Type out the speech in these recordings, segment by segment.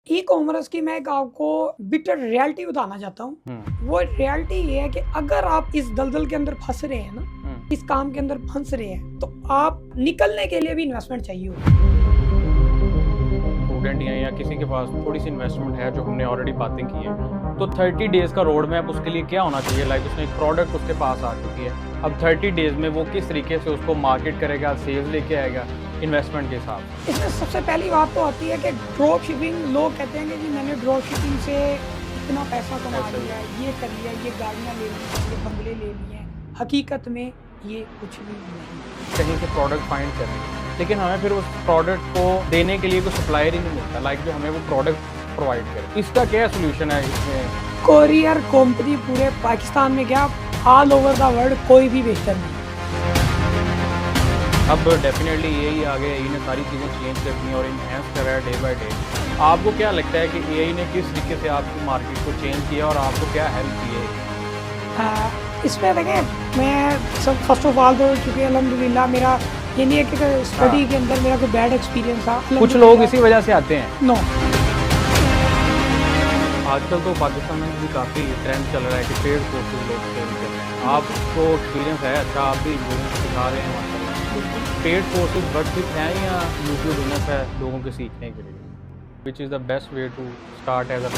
E commerce की मैं एक आपको बिटर रियलिटी बताना चाहता हूँ। वो रियलिटी ये है कि अगर आप इस दलदल के अंदर फंस रहे हैं ना, इस काम के अंदर फंस रहे हैं, तो आप निकलने के लिए भी इन्वेस्टमेंट चाहिए होगी। स्टूडेंट या किसी के पास थोड़ी सी इन्वेस्टमेंट है, जो हमने ऑलरेडी बातें की है, तो 30 डेज का रोड मैप उसके लिए क्या होना चाहिए। लाइक उसने एक प्रोडक्ट उसके पास आ चुकी है, अब 30 डेज में वो किस तरीके से उसको मार्केट करेगा, सेल्स लेके आएगा इन्वेस्टमेंट के हिसाब से। इसमें सबसे पहली बात तो आती है कि ड्रॉप शिपिंग। लोग कहते हैं कि जी मैंने ड्रॉप शिपिंग से इतना पैसा कमा लिया, ये कर लिया, ये गाड़ियाँ ले ली, ये बंगले ले लिए। हकीकत में ये कुछ भी नहीं। कहीं से प्रोडक्ट फाइंड करें, लेकिन हमें फिर उस प्रोडक्ट को देने के लिए कोई सप्लायर ही नहीं मिलता, लाइक जो हमें वो प्रोडक्ट प्रोवाइड करे। इसका क्या सोल्यूशन है इसमें? कोरियर कंपनी पूरे पाकिस्तान में क्या, ऑल ओवर द वर्ल्ड कोई भी बेहतर नहीं। अब डेफिनेटली यही आगे एआई ने सारी चीज़ें चेंज करनी है और इन्हेंस कर रहा है डे बाय डे। आपको क्या लगता है कि एआई ने किस तरीके से आपकी मार्केट को चेंज किया और आपको क्या हेल्प की है? इसमें देखें, मैं सब फर्स्ट ऑफ ऑल तो चूँकि अल्हम्दुलिल्लाह मेरा ये नहीं है कि स्टडी के अंदर मेरा कोई बैड एक्सपीरियंस था। कुछ लोग इसी वजह से आते हैं। नो, आजकल तो पाकिस्तान में भी काफ़ी ट्रेंड चल रहा है कि पेड कोर्सेज लोग सेल कर रहे हैं। आपको एक्सपीरियंस है अच्छा, आप भी सिखा रहे हैं माशाल्लाह। पेड कोर्सेज वर्थ हैं या यूट्यूब इनफ है लोगों के सीखने के लिए? Which is the best way to start as a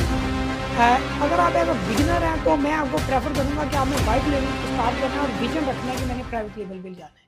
अगर आप एज अ बिगिनर हैं तो मैं आपको प्रेफर करूंगा कि आपने वाइट लेवल से स्टार्ट करना है और विजन रखना है कि मैंने प्राइवेट लेवल पे जाना है।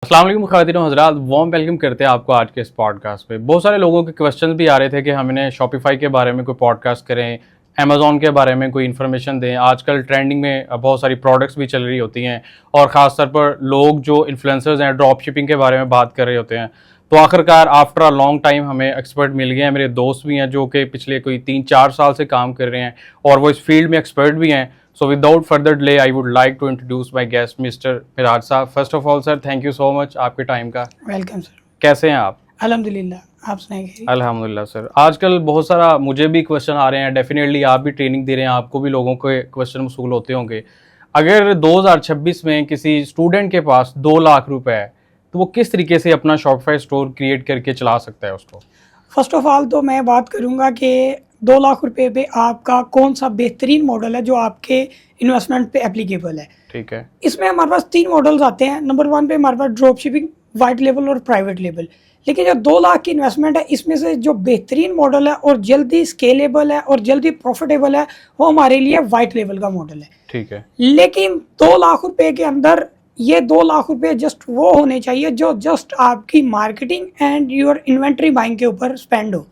अस्सलाम वालेकुम ख़वातीन हज़रात, वार्म वेलकम करते हैं आपको आज के इस पॉडकास्ट पे। बहुत सारे लोगों के क्वेश्चन भी आ रहे थे कि हमने शॉपिफाई के बारे में कोई पॉडकास्ट करें, अमेज़ॉन के बारे में कोई इन्फॉर्मेशन दें। आजकल ट्रेंडिंग में बहुत सारी प्रोडक्ट्स भी चल रही होती हैं और ख़ास तौर पर लोग जो इन्फ्लुएंसर्स हैं ड्रॉप शिपिंग के बारे में बात कर रहे होते हैं। तो आखिरकार आफ्टर अ लॉन्ग टाइम हमें एक्सपर्ट मिल गए हैं। मेरे दोस्त भी हैं जो कि पिछले कोई 3-4 साल से काम कर रहे हैं और वो इस फील्ड में एक्सपर्ट भी हैं। So without further delay, I would like to introduce my guest, Mr. Miraj साहब। First of all, sir, thank you so much आपके टाइम का। Welcome sir. कैसे हैं आप? अल्हम्दुलिल्लाह, आप सुनाइए। अल्हम्दुलिल्लाह सर। आजकल बहुत सारा मुझे भी क्वेश्चन आ रहे हैं, डेफिनेटली आप भी ट्रेनिंग दे रहे हैं, आपको भी लोगों के क्वेश्चन मसूल होते होंगे। अगर 2026 में किसी स्टूडेंट के पास 2 लाख रुपए है, तो वो किस तरीके से अपना शॉपिफाई स्टोर क्रिएट करके चला सकता है उसको? फर्स्ट ऑफ ऑल तो मैं बात करूंगा कि 2 लाख रुपए पे आपका कौन सा बेहतरीन मॉडल है जो आपके इन्वेस्टमेंट पे एप्लीकेबल है। ठीक है। इसमें हमारे पास 3 मॉडल्स आते हैं। नंबर 1 पे हमारे पास ड्रॉप शिपिंग, वाइट लेवल और प्राइवेट लेवल। लेकिन जो 2 लाख की इन्वेस्टमेंट है, इसमें से जो बेहतरीन मॉडल है और जल्दी स्केलेबल है और जल्दी प्रॉफिटेबल है, वो हमारे लिए वाइट लेवल का मॉडल है। ठीक है। लेकिन 2 लाख रुपए के अंदर ये 2 लाख रुपए जस्ट वो होने चाहिए जो जस्ट आपकी marketing and your inventory buying के ऊपर स्पेंड हो।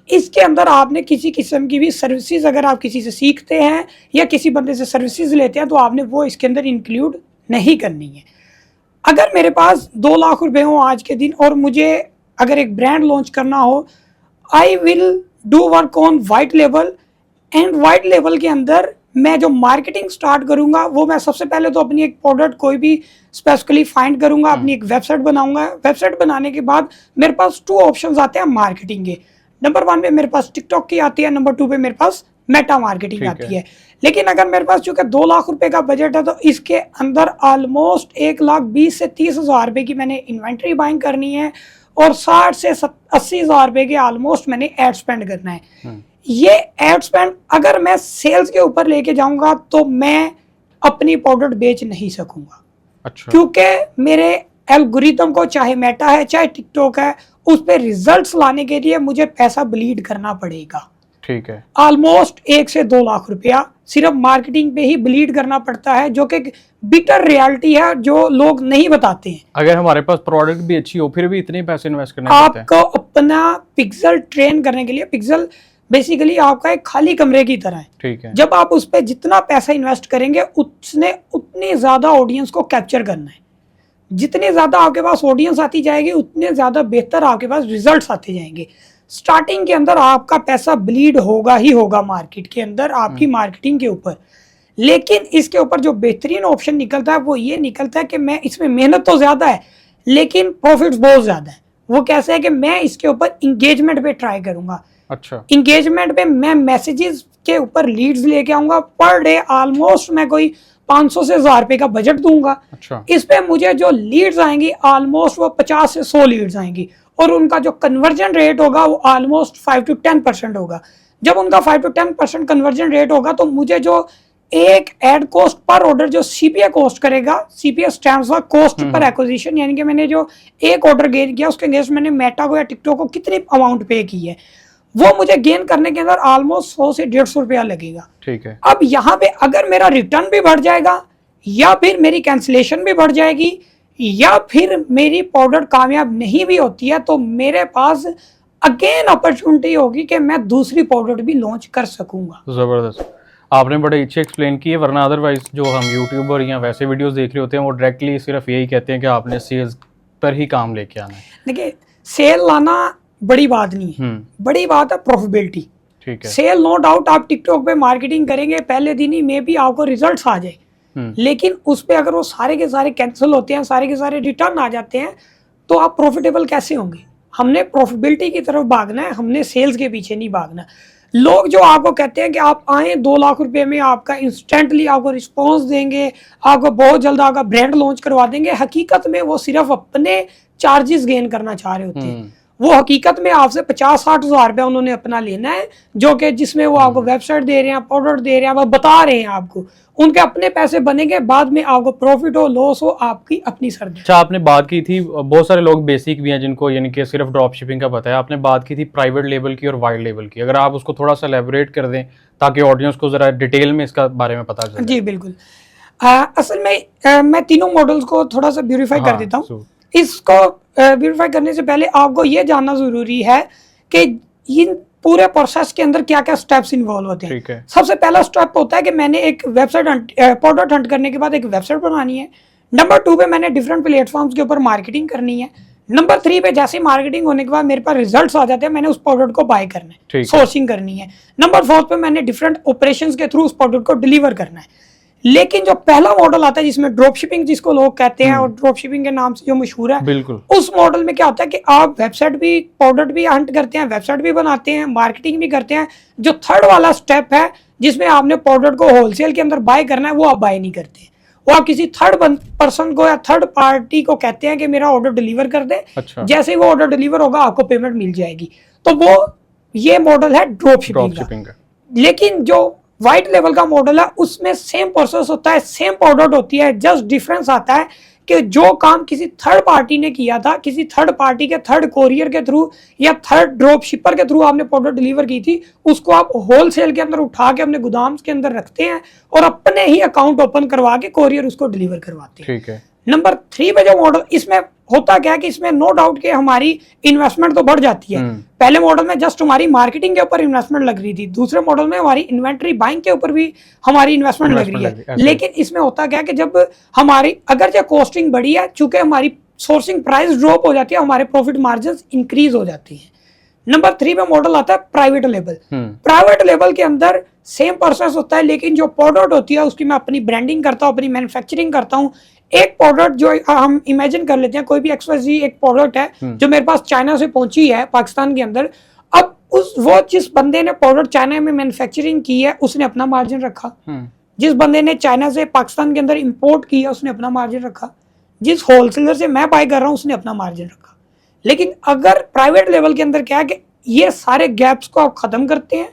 इसके अंदर आपने किसी किस्म की भी सर्विसेज, अगर आप किसी से सीखते हैं या किसी बंदे से सर्विसेज लेते हैं, तो आपने वो इसके अंदर इंक्लूड नहीं करनी है। अगर मेरे पास 2 लाख रुपए हो आज के दिन और मुझे अगर एक ब्रांड लॉन्च करना हो, I will do work on white level. And white level के अंदर मैं जो मार्केटिंग स्टार्ट करूंगा, वो मैं सबसे पहले तो अपनी एक प्रोडक्ट कोई भी स्पेसिफिकली फाइंड करूंगा, अपनी एक वेबसाइट बनाऊंगा। वेबसाइट बनाने के बाद मेरे पास 2 ऑप्शंस आते हैं मार्केटिंग के। नंबर 1 पे मेरे पास टिकटॉक की आती है, नंबर 2 पे मेरे पास मेटा मार्केटिंग आती है। लेकिन अगर मेरे पास चूंकि 2 लाख रुपए का बजट है, तो इसके अंदर ऑलमोस्ट 1,20,000 से 30,000 रुपए की मैंने इन्वेंट्री बाइंग करनी है और 60 से 80,000 रुपए के ऑलमोस्ट मैंने एड स्पेंड करना है। ये एड स्पेंड अगर मैं सेल्स के ऊपर लेके जाऊंगा तो मैं अपनी प्रोडक्ट बेच नहीं सकूंगा। अच्छा। क्योंकि मेरे एल्गोरिथम को, चाहे मेटा है चाहे टिकटॉक है, उस पे रिजल्ट्स लाने के लिए मुझे पैसा ब्लीड करना पड़ेगा। ठीक है। ऑलमोस्ट 1 से 2 लाख रुपया सिर्फ मार्केटिंग पे ही ब्लीड करना पड़ता है, जो कि बिटर रियलिटी है जो लोग नहीं बताते हैं। अगर हमारे पास प्रोडक्ट भी अच्छी हो फिर भी इतने पैसे इन्वेस्ट करने पड़ते हैं। आपको अपना पिक्सल ट्रेन करने के लिए, पिक्सल बेसिकली आपका एक खाली कमरे की तरह है। ठीक है। जब आप उस पर जितना पैसा इन्वेस्ट करेंगे, उसने उतनी ज्यादा ऑडियंस को कैप्चर करना है। जितनी ज्यादा आपके पास ऑडियंस आती जाएगी, उतने ज्यादा बेहतर आपके पास रिजल्ट्स आते जाएंगे। स्टार्टिंग के अंदर आपका पैसा ब्लीड होगा ही होगा मार्केट के अंदर, आपकी मार्केटिंग के ऊपर। लेकिन इसके ऊपर जो बेहतरीन ऑप्शन निकलता है वो ये निकलता है कि मैं इसमें मेहनत तो ज्यादा है लेकिन प्रॉफिट्स बहुत ज्यादा है। वो कैसे है कि मैं इसके ऊपर इंगेजमेंट पे ट्राई करूंगा। अच्छा। इंगेजमेंट पे मैं मैसेजेस के ऊपर लीड्स लेके आऊंगा। पर डे ऑलमोस्ट मैं कोई 500 से 1000 रुपए का बजट दूंगा। अच्छा। इस पे मुझे जो लीड्स आएंगी ऑलमोस्ट वो 50 से 100 लीड्स आएंगी और उनका जो कन्वर्जन रेट होगा वो ऑलमोस्ट 5 to 10% होगा। जब उनका 5 to 10% कन्वर्जन रेट होगा तो मुझे जो एक एड कॉस्ट पर ऑर्डर जो सीपीए कॉस्ट करेगा, CPA stands for cost per acquisition, यानी कि मैंने जो एक ऑर्डर गेन किया उसके अगेंस्ट मैंने मेटा को या टिकटॉक को कितनी अमाउंट पे की है, वो मुझे गेन करने के अंदर ऑलमोस्ट 100 से 150 रुपया लगेगा। ठीक है। अब यहाँ पे अगर मेरा रिटर्न भी बढ़ जाएगा या फिर मेरी कैंसिलेशन भी बढ़ जाएगी या फिर मेरी प्रोडक्ट कामयाब नहीं भी होती है तो मेरे पास अगेन अपॉर्चुनिटी होगी कि मैं दूसरी प्रोडक्ट भी लॉन्च कर सकूंगा। ज़बरदस्त, आपने बड़े अच्छे एक्सप्लेन किए। वरना अदरवाइज जो हम यूट्यूबर या वैसे वीडियोस देख रहे होते हैं वो डायरेक्टली सिर्फ यही कहते हैं कि आपने सेल्स पर ही काम लेके आना है। देखिए, सेल लाना बड़ी बात नहीं है, बड़ी बात है प्रॉफिटेबिलिटी। ठीक है। सेल नो डाउट आप टिकटॉक पे मार्केटिंग करेंगे पहले दिन ही में भी आपको रिजल्ट्स आ जाए, लेकिन उस पे अगर वो सारे के सारे कैंसिल होते हैं, सारे के सारे रिटर्न आ जाते हैं तो आप प्रॉफिटेबल कैसे होंगे? हमने प्रॉफिटेबिलिटी की तरफ भागना है, हमने सेल्स के पीछे नहीं भागना। लोग जो आपको कहते हैं कि आप आए 2 लाख रुपए में आपका इंस्टेंटली आपको रिस्पांस देंगे, आपको बहुत जल्द आपका ब्रांड लॉन्च करवा देंगे, हकीकत में वो सिर्फ अपने चार्जेस गेन करना चाह रहे होते हैं। वो हकीकत में आपसे 50-60 हज़ार रुपया उन्होंने अपना लेना है, जो कि जिसमें वो आपको वेबसाइट दे रहे हैं, प्रोडक्ट दे रहे हैं, वो बता रहे हैं आपको, उनके अपने पैसे बनेंगे, बाद में आपको प्रॉफिट हो लॉस हो आपकी अपनी सर्दी। अच्छा, आपने बात की थी, बहुत सारे लोग बेसिक भी हैं जिनको यानी कि सिर्फ ड्रॉप शिपिंग का पता है। आपने बात की थी प्राइवेट लेवल की और वाइड लेवल की, अगर आप उसको थोड़ा सा एलैबोरेट कर दें ताकि ऑडियंस को जरा डिटेल में इसका बारे में पता चले। जी बिल्कुल। असल में मैं तीनों मॉडल्स को थोड़ा सा ब्यूरीफाई कर देता हूँ। इसको ब्यूरीफाई करने से पहले आपको ये जानना जरूरी है कि इन पूरे प्रोसेस के अंदर क्या क्या स्टेप्स इन्वॉल्व होते हैं। ठीक है। सबसे पहला स्टेप होता है कि मैंने एक वेबसाइट प्रोडक्ट हंट करने के बाद एक वेबसाइट बनानी है। नंबर 2 पे मैंने डिफरेंट प्लेटफॉर्म्स के ऊपर मार्केटिंग करनी है। नंबर 3 पे जैसे मार्केटिंग होने के बाद मेरे पास रिजल्ट्स आ जाते हैं, मैंने उस प्रोडक्ट को बाय करना है, सोर्सिंग करनी है। नंबर 4 पे मैंने डिफरेंट ऑपरेशंस के थ्रू उस प्रोडक्ट को डिलीवर करना है। लेकिन जो पहला मॉडल आता है जिसमें ड्रॉप शिपिंग जिसको लोग कहते हैं और ड्रॉप शिपिंग के नाम से जो मशहूर है, बिल्कुल, उस मॉडल में क्या होता है कि आप वेबसाइट भी प्रोडक्ट भी हंट करते हैं, वेबसाइट भी बनाते हैं, मार्केटिंग भी करते हैं। जो थर्ड वाला स्टेप है जिसमें आपने प्रोडक्ट को होलसेल के अंदर बाय करना है, वो आप बाय नहीं करते। वो आप किसी थर्ड पर्सन को या थर्ड पार्टी को कहते हैं कि मेरा ऑर्डर डिलीवर कर दे। अच्छा। जैसे ही वो ऑर्डर डिलीवर होगा आपको पेमेंट मिल जाएगी। तो वो ये मॉडल है ड्रॉप शिपिंग का। लेकिन जो वाइट लेवल का मॉडल है उसमें सेम प्रोसेस होता है, सेम प्रोडक्ट होती है, जस्ट डिफरेंस आता है कि जो काम किसी थर्ड पार्टी ने किया था, किसी थर्ड पार्टी के थर्ड कोरियर के थ्रू या थर्ड ड्रॉप शिपर के थ्रू आपने प्रोडक्ट डिलीवर की थी, उसको आप होलसेल के अंदर उठा के अपने गोदाम के अंदर रखते हैं और अपने ही अकाउंट ओपन करवा के कोरियर उसको डिलीवर करवाते हैं। ठीक है। नंबर 3 पे जो मॉडल, इसमें होता क्या है कि इसमें नो डाउट कि हमारी इन्वेस्टमेंट तो बढ़ जाती है। पहले मॉडल में जस्ट हमारी मार्केटिंग के ऊपर इन्वेस्टमेंट लग रही थी, दूसरे मॉडल में हमारी इन्वेंट्री बाइंग के ऊपर भी हमारी इन्वेस्टमेंट लग रही है। लेकिन इसमें होता क्या है कि जब हमारी अगर जो कॉस्टिंग बढ़ी है, चूंकि हमारी सोर्सिंग प्राइस ड्रॉप हो जाती है, हमारे प्रॉफिट मार्जिन इंक्रीज हो जाती है। नंबर 3 में मॉडल आता है प्राइवेट लेवल। प्राइवेट लेवल के अंदर सेम प्रोसेस होता है, लेकिन जो प्रोडक्ट होती है उसकी मैं अपनी ब्रांडिंग करता हूँ, अपनी मैन्युफैक्चरिंग करता हूँ। एक प्रोडक्ट जो हम इमेजिन कर लेते हैं, कोई भी XYZ एक प्रोडक्ट है जो मेरे पास चाइना से पहुंची है पाकिस्तान के अंदर। अब वो जिस बंदे ने प्रोडक्ट चाइना में मैन्युफैक्चरिंग की है उसने अपना मार्जिन रखा, जिस बंदे ने चाइना से पाकिस्तान के अंदर इंपोर्ट किया उसने अपना मार्जिन रखा, जिस होलसेलर से मैं बाय कर रहा हूँ उसने अपना मार्जिन रखा। लेकिन अगर प्राइवेट लेवल के अंदर क्या है कि ये सारे गैप्स को आप खत्म करते हैं,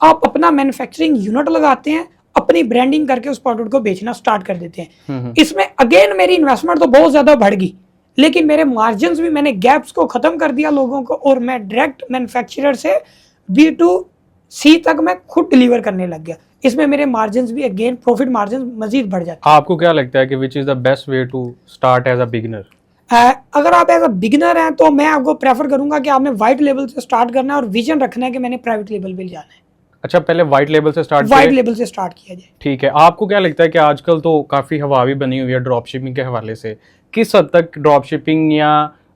आप अपना मैन्युफैक्चरिंग यूनिट लगाते हैं, अपनी ब्रांडिंग करके उस प्रोडक्ट को बेचना स्टार्ट कर देते हैं। इसमें अगेन मेरी इन्वेस्टमेंट तो बहुत ज्यादा बढ़ गई, लेकिन मेरे मार्जिन्स भी, मैंने गैप्स को खत्म कर दिया लोगों को, और मैं डायरेक्ट मैन्युफैक्चरर से B2C तक मैं खुद डिलीवर करने लग गया। इसमें मेरे मार्जिन्स भी अगेन प्रॉफिट मार्जिन मजीद बढ़ जाते हैं। आपको क्या लगता है कि which is the best way to start as a beginner? अगर आप एज अ बिगिनर हैं तो मैं आपको प्रेफर करूंगा कि आपने वाइट लेवल से स्टार्ट करना है और विजन रखना है कि मैंने प्राइवेट लेवल पे जाना है। अच्छा, पहले वाइट लेवल से स्टार्ट किया जाए। ठीक है। आपको क्या लगता है कि आजकल तो काफ़ी हवा भी बनी हुई है ड्रॉप शिपिंग के हवाले से, किस हद तक ड्रॉप शिपिंग या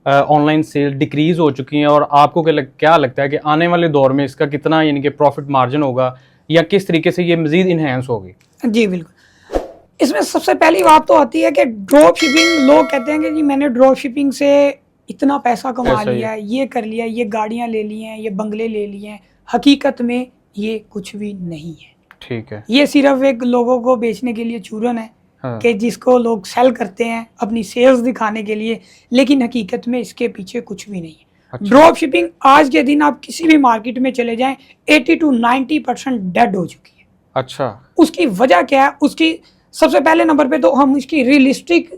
ऑनलाइन सेल डिक्रीज हो चुकी हैं, और आपको क्या लगता है कि आने वाले दौर में इसका कितना यानी कि प्रॉफिट मार्जिन होगा या किस तरीके से ये मजीद इन्हेंस होगी? जी बिल्कुल। इसमें सबसे पहली बात तो आती है कि ड्रॉप शिपिंग, लोग कहते हैं कि जी मैंने ड्रॉप शिपिंग से इतना पैसा कमा लिया है, ये कर लिया, ये गाड़ियाँ ले ली हैं, ये बंगले ले लिए हैं। हकीकत में ये कुछ भी नहीं है। ठीक है। ये सिर्फ एक लोगों को बेचने के लिए चूरन है। हाँ। कि जिसको लोग सेल करते हैं अपनी सेल्स दिखाने के लिए, लेकिन हकीकत में इसके पीछे कुछ भी नहीं है। अच्छा। ड्रॉप शिपिंग आज के दिन आप किसी भी मार्केट में चले जाएं 80 to 90% डेड हो चुकी है। अच्छा। उसकी वजह क्या है? उसकी सबसे पहले नंबर पे तो हम इसकी रियलिस्टिक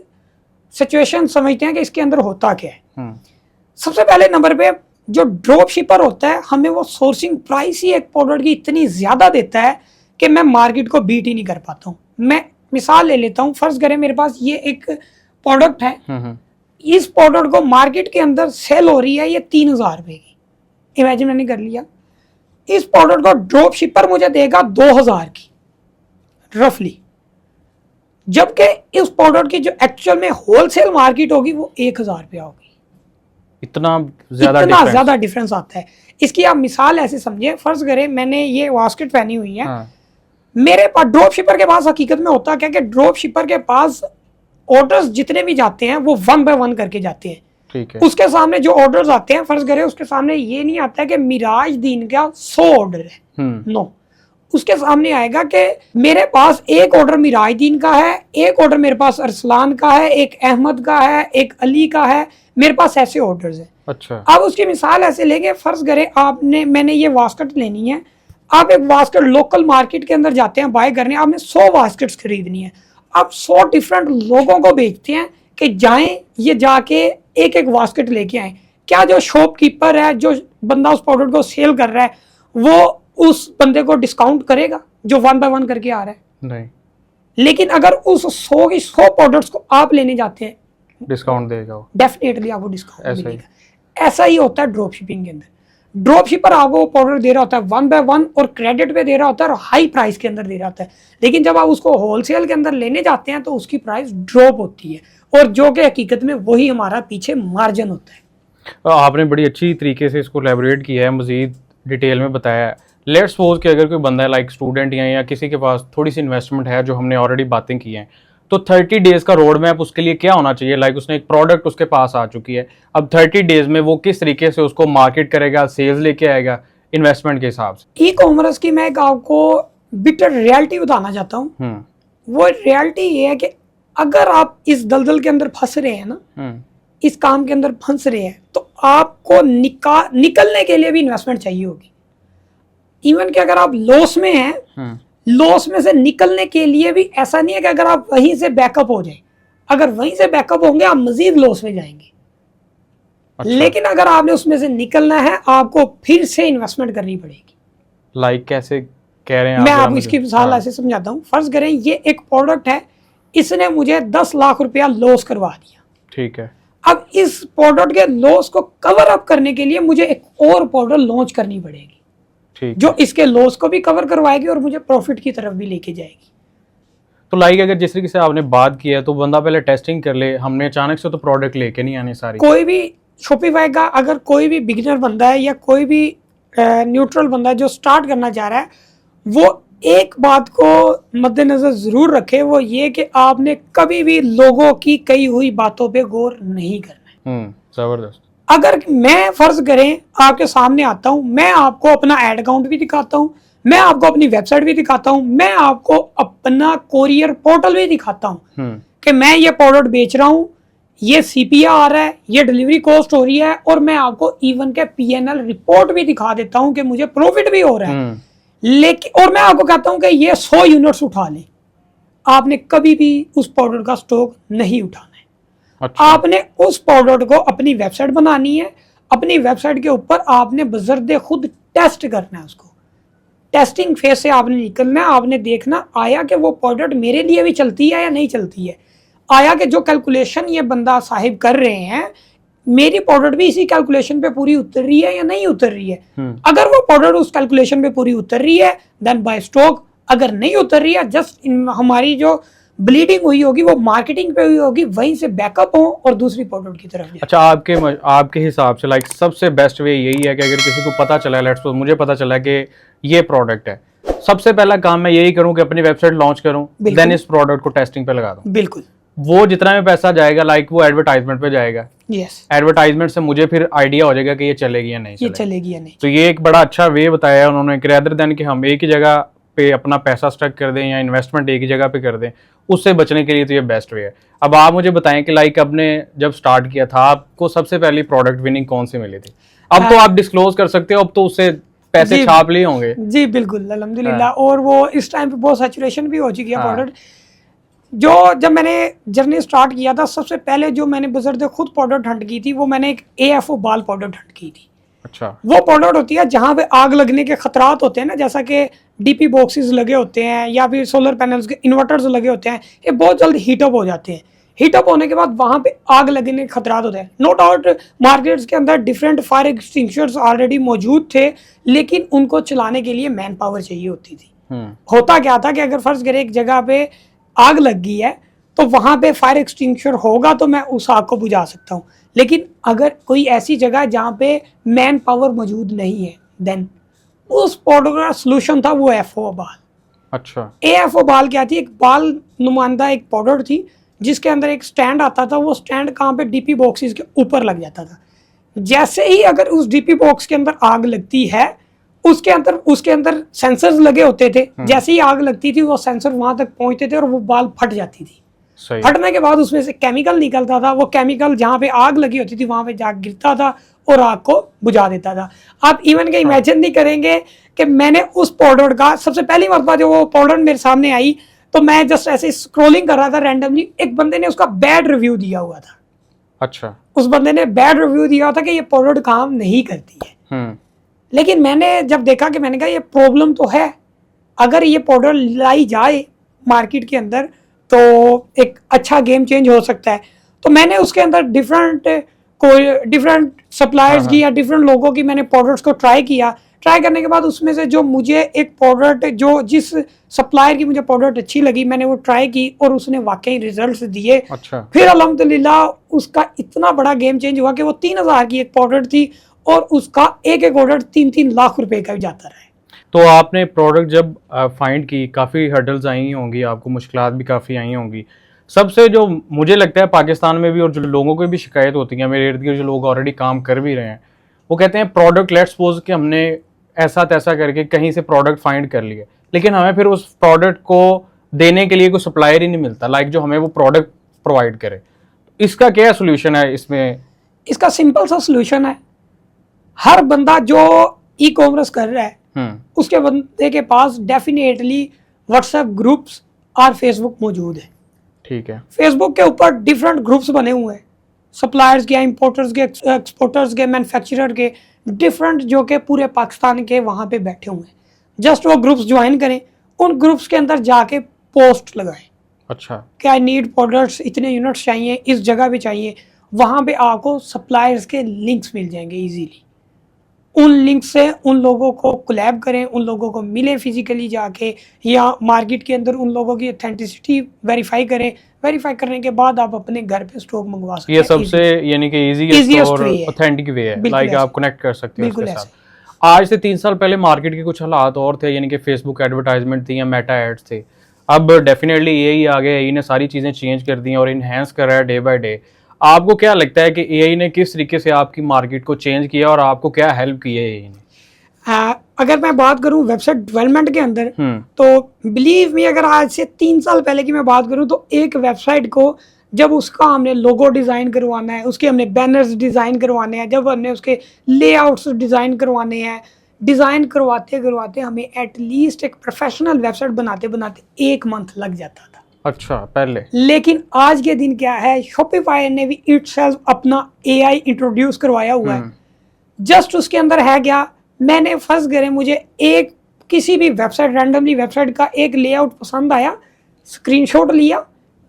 सिचुएशन समझते हैं कि इसके अंदर होता क्या है। सबसे पहले नंबर पे जो ड्रॉप शिपर होता है, हमें वो सोर्सिंग प्राइस ही एक प्रोडक्ट की इतनी ज्यादा देता है कि मैं मार्केट को बीट ही नहीं कर पाता हूँ। मैं मिसाल ले लेता हूँ, फर्ज करें मेरे पास ये एक प्रोडक्ट है, इस प्रोडक्ट को मार्केट के अंदर सेल हो रही है ये 3,000 रुपए की, इमेजिन मैंने कर लिया। इस प्रोडक्ट को ड्रॉप शिपर मुझे देगा 2,000 की रफली, जबकि इस प्रोडक्ट की जो एक्चुअल में होलसेल मार्केट होगी वो 1,000 रुपया होगी। इतना ज्यादा डिफरेंस आता है। इसकी आप मिसाल ऐसे समझिए, फर्ज करें मैंने ये वास्केट पहनी हुई है, हाँ। मेरे पास ड्रॉप शिपर के पास हकीकत में होता क्या कि ड्रॉप शिपर के पास ऑर्डर्स जितने भी जाते हैं वो 1 by 1 करके जाते हैं। ठीक है। उसके सामने जो ऑर्डर्स आते हैं, फर्ज करें उसके सामने ये नहीं आता है कि मिराज दीन का 100 ऑर्डर है, नो, उसके सामने आएगा कि मेरे पास एक ऑर्डर मिराज दीन का है, एक ऑर्डर मेरे पास अरसलान का है, एक अहमद का है, एक अली का है, मेरे पास ऐसे ऑर्डर्स हैं। अच्छा। अब उसकी मिसाल ऐसे लेंगे, फर्ज करें मैंने ये वास्केट लेनी है, आप एक वास्केट लोकल मार्केट के अंदर जाते हैं बाय करने, आपने 100 वास्केट्स खरीदनी है, आप 100 डिफरेंट लोगों को भेजते हैं कि जाएं ये जाके एक एक वास्केट लेके आए। क्या जो शॉपकीपर है, जो बंदा उस प्रोडक्ट को सेल कर रहा है, वो उस बंदे को डिस्काउंट करेगा जो 1 by 1 करके आ रहा है? नहीं। लेकिन अगर उस 100 की 100 प्रोडक्ट्स को आप लेने जाते हैं, डिस्काउंट देगा, डेफिनेटली आपको डिस्काउंट ऐसा ही। मिलेगा। ऐसा ही होता है ड्रॉप शिपिंग के अंदर। ड्रॉप शिपर आपको प्रोडक्ट दे रहा होता है 1 by 1 और क्रेडिट पे दे रहा होता है और हाई प्राइस के अंदर दे रहा होता है, लेकिन जब आप उसको होलसेल के अंदर लेने जाते हैं तो उसकी प्राइस ड्रॉप होती है, और जो कि हकीकत में वही हमारा पीछे मार्जिन होता है। आपने बड़ी अच्छी तरीके से इसको एलैबोरेट किया है, मजीद डिटेल में बताया है। लेट्स सपोज कि अगर कोई बंदा है लाइक स्टूडेंट या किसी के पास थोड़ी सी इन्वेस्टमेंट है, जो हमने ऑलरेडी बातें की हैं, तो 30 डेज का रोड मैप उसके लिए क्या होना चाहिए? लाइक उसने एक प्रोडक्ट उसके पास आ चुकी है, अब 30 डेज में वो किस तरीके से उसको मार्केट करेगा, सेल्स लेके आएगा इन्वेस्टमेंट के हिसाब से? ई कॉमर्स की मैं एक आपको बिटर रियलिटी बताना चाहता हूँ। वो रियलिटी ये है कि अगर आप इस दलदल के अंदर फंस रहे हैं ना, इस काम के अंदर फंस रहे हैं, तो आपको निकलने के लिए भी इन्वेस्टमेंट चाहिए होगी। इवन कि अगर आप लॉस में हैं, लॉस में से निकलने के लिए भी ऐसा नहीं है कि अगर आप वहीं से बैकअप हो जाए, अगर वहीं से बैकअप होंगे आप मजीद लॉस में जाएंगे। अच्छा। लेकिन अगर आपने उसमें से निकलना है, आपको फिर से इन्वेस्टमेंट करनी पड़ेगी। लाइक कैसे कह रहे हैं? मैं आपको इसकी मिसाल ऐसे समझाता हूँ। फर्ज करें ये एक प्रोडक्ट है, इसने मुझे 10 लाख रुपया लॉस करवा दिया, ठीक है। अब इस प्रोडक्ट के लॉस को कवर अप करने के लिए मुझे एक और प्रोडक्ट लॉन्च करनी पड़ेगी, जो इसके लॉस को भी कवर करवाएगी और मुझे प्रॉफिट की तरफ भी लेके जाएगी। तो लाइक अगर जिस तरीके से आपने बात की है, तो बंदा पहले टेस्टिंग कर ले, हमने अचानक से तो प्रोडक्ट लेके नहीं आने सारी। कोई भी शॉपिफाई का अगर कोई भी बिगिनर बंदा है या कोई भी न्यूट्रल बंदा है जो स्टार्ट करना चाह रहा है, वो एक बात को मद्देनजर जरूर रखे, वो ये कि आपने कभी भी लोगों की कही हुई बातों पे गौर नहीं करना है। जबरदस्त। अगर मैं फर्ज करें आपके सामने आता हूं, मैं आपको अपना एड अकाउंट भी दिखाता हूं, मैं आपको अपनी वेबसाइट भी दिखाता हूं, मैं आपको अपना कोरियर पोर्टल भी दिखाता हूं कि मैं ये प्रोडक्ट बेच रहा हूं, ये सीपीए आ रहा है, ये डिलीवरी कॉस्ट हो रही है, और मैं आपको इवन के पीएनएल रिपोर्ट भी दिखा देता हूं कि मुझे प्रॉफिट भी हो रहा है, लेकिन और मैं आपको कहता हूं कि ये 100 यूनिट्स उठा लें, आपने कभी भी उस प्रोडक्ट का स्टॉक नहीं उठाना है। अच्छा। आपने उस प्रोडक्ट को अपनी वेबसाइट बनानी है, अपनी वेबसाइट के ऊपर आपने बजर्दे खुद टेस्ट करना है, उसको टेस्टिंग फेज से आपने निकलना है। आपने देखना आया कि वो प्रोडक्ट मेरे लिए भी चलती है या नहीं चलती है, आया कि जो कैलकुलेशन ये बंदा साहिब कर रहे हैं, मेरी प्रोडक्ट भी इसी कैलकुलेशन पे पूरी उतर रही है या नहीं उतर रही है। अगर वो प्रोडक्ट उस कैलकुलेशन पे पूरी उतर रही है देन बाय स्टॉक, अगर नहीं उतर रही है जस्ट हमारी जो ब्लीडिंग हुई होगी वो मार्केटिंग पे हुई होगी, वहीं से बैकअप हो और दूसरी प्रोडक्ट की तरफ। अच्छा, आपके हिसाब से लाइक सबसे बेस्ट वे यही है कि अगर किसी को पता चला, लेट्स सपोज मुझे पता चला कि ये प्रोडक्ट है, सबसे पहला काम मैं यही करूं कि अपनी वेबसाइट लॉन्च करूं, देन इस प्रोडक्ट को टेस्टिंग पे लगा दूं। बिल्कुल। वो जितना में पैसा जाएगा लाइक वो एडवर्टाइजमेंट पे जाएगा। यस। एडवर्टाइजमेंट से मुझे फिर आइडिया हो जाएगा कि ये चलेगी या नहीं चलेगी या नहीं। तो ये एक बड़ा अच्छा वे बताया है उन्होंने, रेदर देन कि हम एक ही जगह पे अपना पैसा स्टक कर दें या इन्वेस्टमेंट एक ही जगह पे कर दें, उससे बचने के लिए तो ये बेस्ट वे है। अब आप मुझे बताएं कि लाइक आपने जब स्टार्ट किया था आपको सबसे पहली प्रोडक्ट विनिंग कौन सी मिली थी? अब तो आप डिस्क्लोज कर सकते हो, अब तो उससे पैसे छाप लिए होंगे। जी बिल्कुल, अल्हम्दुलिल्लाह। और वो इस टाइम पे बहुत सैचुरेशन भी हो चुकी है प्रोडक्ट। जो जब मैंने जर्नी स्टार्ट किया था, सबसे पहले जो मैंने बजरते खुद प्रोडक्ट हंट की थी, वो मैंने एक AFO बाल प्रोडक्ट हंट की थी। अच्छा। वो प्रोडक्ट होती है जहाँ पे आग लगने के खतरात होते हैं ना, जैसा कि DP बॉक्सेस लगे होते हैं या फिर सोलर पैनल्स के इन्वर्टर्स लगे होते हैं, ये बहुत जल्द हीटअप हो जाते हैं। हीटअप होने के बाद वहाँ पे आग लगने के खतरात होते हैं। नो डाउट मार्केट्स के अंदर डिफरेंट फायर एक्सटिंग्विशर्स ऑलरेडी मौजूद थे, लेकिन उनको चलाने के लिए मैन पावर चाहिए होती थी। होता क्या था कि अगर फर्ज करें एक जगह पे आग लग गई है तो वहाँ पे फायर एक्सटिंग्विशर होगा तो मैं उस आग को बुझा सकता हूँ, लेकिन अगर कोई ऐसी जगह है जहाँ पे मैन पावर मौजूद नहीं है, देन उस प्रोडक्ट का सोल्यूशन था वो AFO बाल। अच्छा। AFO बाल क्या थी? एक बाल नुमाइंदा एक पाउडर थी जिसके अंदर एक स्टैंड आता था। वो स्टैंड कहाँ पे? DP बॉक्सेस के ऊपर लग जाता था। जैसे ही अगर उस DP बॉक्स के अंदर आग लगती है, उसके अंदर सेंसर्स लगे होते थे। जैसे ही आग लगती थी वो सेंसर वहां तक पहुंचते थे और वो बाल फट जाती थी। सही। फटने के बाद उसमें से केमिकल निकलता था। वो केमिकल जहाँ पे आग लगी होती थी वहां पे जा गिरता था और आग को बुझा देता था। आप इवन के इमेजिन नहीं करेंगे कि मैंने उस पाउडर का सबसे पहली मरतबा जो वो पाउडर मेरे सामने आई तो मैं जस्ट ऐसे स्क्रॉलिंग कर रहा था रैंडमली, एक बंदे ने उसका बैड रिव्यू दिया हुआ था। अच्छा। उस बंदे ने बैड रिव्यू दिया था कि ये पाउडर काम नहीं करती है। लेकिन मैंने जब देखा कि मैंने कहा ये प्रॉब्लम तो है, अगर ये पाउडर लाई जाए मार्केट के अंदर तो एक अच्छा गेम चेंज हो सकता है। तो मैंने उसके अंदर डिफरेंट सप्लायर्स की या डिफरेंट लोगों की मैंने पाउडर्स को ट्राई किया। ट्राई करने के बाद उसमें से जो मुझे एक प्रोडक्ट जो जिस सप्लायर की मुझे प्रोडक्ट अच्छी लगी मैंने वो ट्राई की और उसने वाकई रिजल्ट्स दिए। अच्छा। फिर अल्हम्दुलिल्लाह उसका इतना बड़ा गेम चेंज हुआ कि वो 3000 की एक प्रोडक्ट थी और उसका एक एक ऑर्डर 3-3 लाख रुपए का भी जाता रहा है। तो आपने प्रोडक्ट जब फाइंड की, काफ़ी हर्डल्स आई होंगी, आपको मुश्किलात भी काफ़ी आई होंगी। सबसे जो मुझे लगता है पाकिस्तान में भी और जो लोगों को भी शिकायत होती है, मेरे इर्द गिर्द जो लोग ऑलरेडी काम कर भी रहे हैं, वो कहते हैं प्रोडक्ट लेट्स सपोज कि हमने ऐसा तैसा करके कहीं से प्रोडक्ट फाइंड कर लिया, लेकिन हमें फिर उस प्रोडक्ट को देने के लिए कोई सप्लायर ही नहीं मिलता लाइक जो हमें वो प्रोडक्ट प्रोवाइड करे। इसका क्या सोल्यूशन है इसमें? इसका सिंपल सा सोल्यूशन है, हर बंदा जो ई-कॉमर्स कर रहा है उसके बंदे के पास डेफिनेटली व्हाट्सएप ग्रुप्स और फेसबुक मौजूद है। ठीक है। फेसबुक के ऊपर डिफरेंट ग्रुप्स बने हुए हैं, सप्लायर्स के, इंपोर्टर्स के, एक्सपोर्टर्स के, मैन्युफैक्चरर के, डिफरेंट जो कि पूरे पाकिस्तान के वहाँ पे बैठे हुए हैं। जस्ट वो ग्रुप्स ज्वाइन करें, उन ग्रुप्स के अंदर जाके पोस्ट लगाएं। अच्छा। कि आई नीड प्रोडक्ट्स, इतने यूनिट्स चाहिए, इस जगह पे चाहिए। वहाँ पे आपको सप्लायर्स के लिंक्स मिल जाएंगे इजीली। उन लिंक से उन लोगों को कोलैब करें, उन लोगों को मिले फिजिकली जाके या मार्केट के अंदर उन लोगों की ऑथेंटिसिटी वेरीफाई करें। वेरीफाई करने के बाद आप अपने घर पे स्टॉक मंगवा सकते हैं। ये सबसे यानी कि इजीएस्ट और ऑथेंटिक वे है, लाइक आप कनेक्ट कर सकते हैं उसके साथ। आज से 3 साल पहले मार्केट के कुछ हालात और थे, यानी कि फेसबुक एडवर्टाइजमेंट थी या मेटा एड्स थे। अब डेफिनेटली यही आ गया, यही ने सारी चीज़ें चेंज कर दी हैं और इन्हेंस कर रहा है डे बाय डे। आपको क्या लगता है कि एआई ने किस तरीके से आपकी मार्केट को चेंज किया और आपको क्या हेल्प की है एआई ने? अगर मैं बात करूं वेबसाइट डेवलपमेंट के अंदर तो बिलीव मी, अगर आज से 3 साल पहले की मैं बात करूं तो एक वेबसाइट को जब उसका हमने लोगो डिज़ाइन करवाना है, उसके हमने बैनर्स डिज़ाइन करवाने हैं, जब हमने उसके लेआउट्स डिज़ाइन करवाने हैं, डिज़ाइन करवाते करवाते हमें एटलीस्ट एक प्रोफेशनल वेबसाइट बनाते बनाते 1 मंथ लग जाता था। अच्छा, पहले। लेकिन आज के दिन क्या है, शॉपिफाई ने भी इटसेल्फ अपना एआई इंट्रोड्यूस करवाया हुआ है। जस्ट उसके अंदर है क्या, मैंने फर्स्ट करे मुझे एक किसी भी वेबसाइट, रैंडमली वेबसाइट का एक लेआउट पसंद आया, स्क्रीनशॉट लिया,